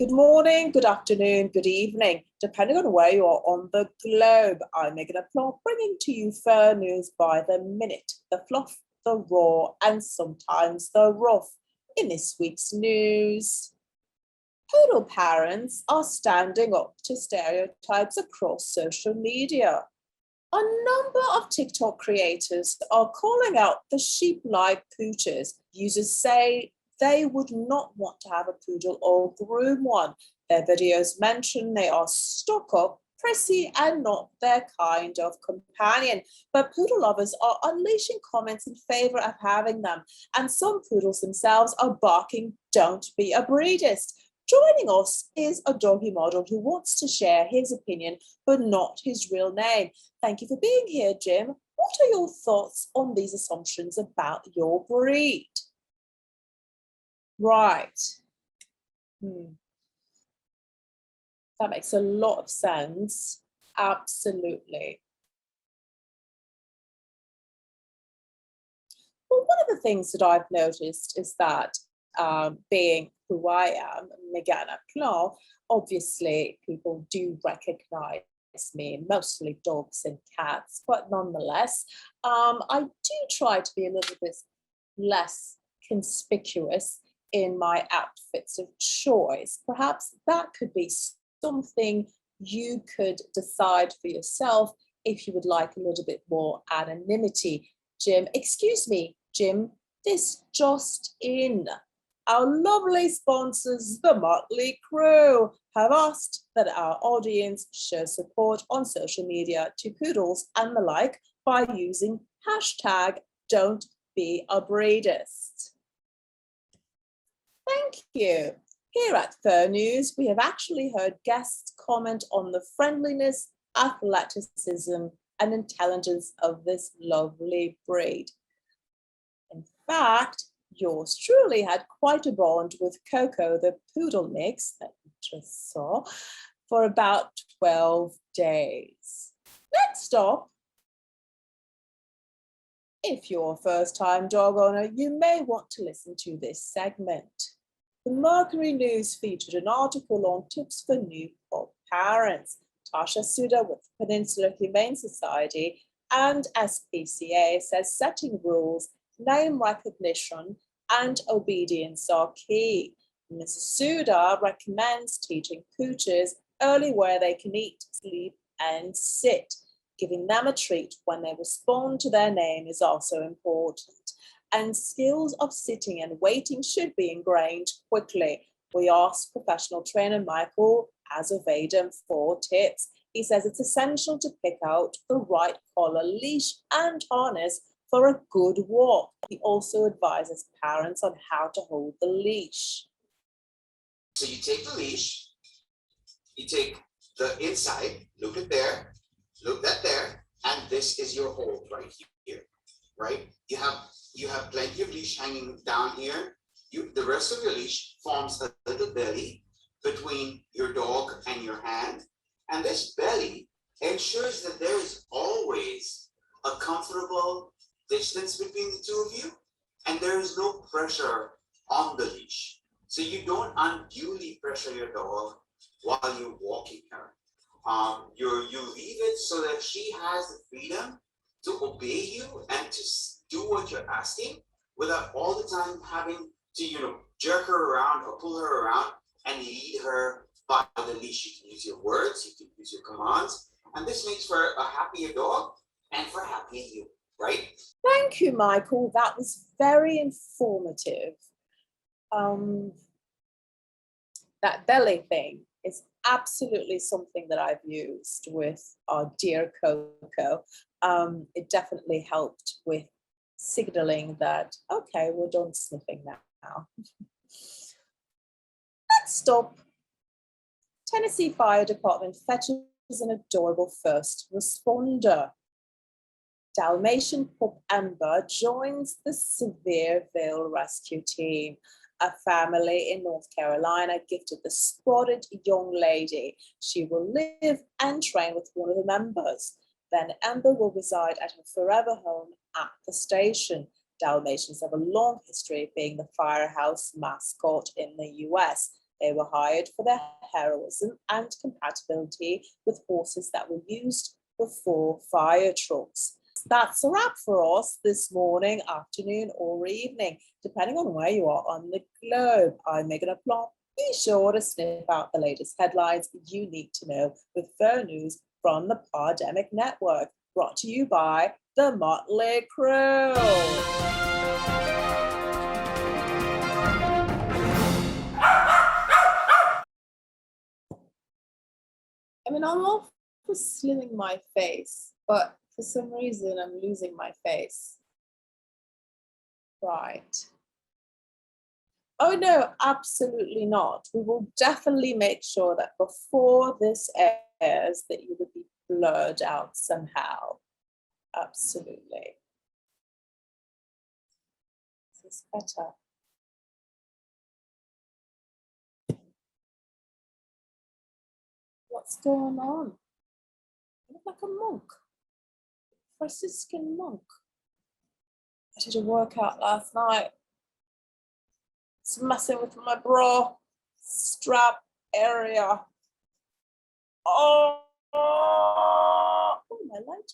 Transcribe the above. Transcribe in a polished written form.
Good morning, good afternoon, good evening, depending on where you are on the globe. I'm Meganne, bringing to you fur news by the minute, the fluff, the raw, and sometimes the rough. In this week's news, poodle parents are standing up to stereotypes across social media. A number of TikTok creators are calling out the sheep-like pooches. Users say they would not want to have a poodle or groom one. Their videos mention they are stuck up, prissy, and not their kind of companion. But poodle lovers are unleashing comments in favor of having them, and some poodles themselves are barking, "Don't be a breedist." Joining us is a doggy model who wants to share his opinion, but not his real name. Thank you for being here, Jim. What are your thoughts on these assumptions about your breed? Right. That makes a lot of sense. Absolutely. Well, one of the things that I've noticed is that being who I am, Meganne Aplomb, obviously people do recognize me, mostly dogs and cats, but nonetheless, I do try to be a little bit less conspicuous in my outfits of choice. Perhaps that could be something you could decide for yourself if you would like a little bit more anonymity. Jim, excuse me, Jim, this just in. Our lovely sponsors, the Muttly crew, have asked that our audience show support on social media to poodles and the like by using hashtag Don't Be a Breedist. Thank you. Here at Fur News, we have actually heard guests comment on the friendliness, athleticism, and intelligence of this lovely breed. In fact, yours truly had quite a bond with Coco, the poodle mix that you just saw, for about 12 days. Next stop. If you're a first-time dog owner, you may want to listen to this segment. The Mercury News featured an article on tips for new pup parents. Tasha Suda with the Peninsula Humane Society and SPCA says setting rules, name recognition, and obedience are key. Mrs. Suda recommends teaching pooches early where they can eat, sleep, and sit. Giving them a treat when they respond to their name is also important. And skills of sitting and waiting should be ingrained quickly. We asked professional trainer Michael Azovadam for tips. He says it's essential to pick out the right collar, leash, and harness for a good walk. He also advises parents on how to hold the leash. So you take the leash, you take the inside, look at there, look at there, and this is your hold right here, right? You have plenty of leash hanging down here. The rest of your leash forms a little belly between your dog and your hand. And this belly ensures that there is always a comfortable distance between the two of you, and there is no pressure on the leash. So you don't unduly pressure your dog while you're walking her. You leave it so that she has the freedom to obey you and to do what you're asking without all the time having to, jerk her around or pull her around and lead her by the leash. You can use your words, you can use your commands, and this makes for a happier dog and for happier you, right? Thank you, Michael. That was very informative. That belly thing is absolutely something that I've used with our dear Coco. It definitely helped with signaling that, okay, we're done sniffing now. Next stop, Tennessee Fire Department fetches an adorable first responder. Dalmatian pup Amber joins the Sevierville rescue team. A family in North Carolina gifted the spotted young lady. She will live and train with one of the members. Then Amber will reside at her forever home at the station. Dalmatians have a long history of being the firehouse mascot in the US. They were hired for their heroism and compatibility with horses that were used before fire trucks. That's a wrap for us this morning, afternoon, or evening, depending on where you are on the globe. I'm Meganne. Be sure to sniff out the latest headlines you need to know with Fur News from the Pandemic Network, brought to you by the Muttly crew. I mean, I'm all for slimming my face, but for some reason I'm losing my face. Right. Oh no, absolutely not. We will definitely make sure that before this airs that you would be blurred out somehow. Absolutely. This is better. What's going on? I look like a monk. Franciscan monk. I did a workout last night. It's messing with my bra strap area. Oh, my light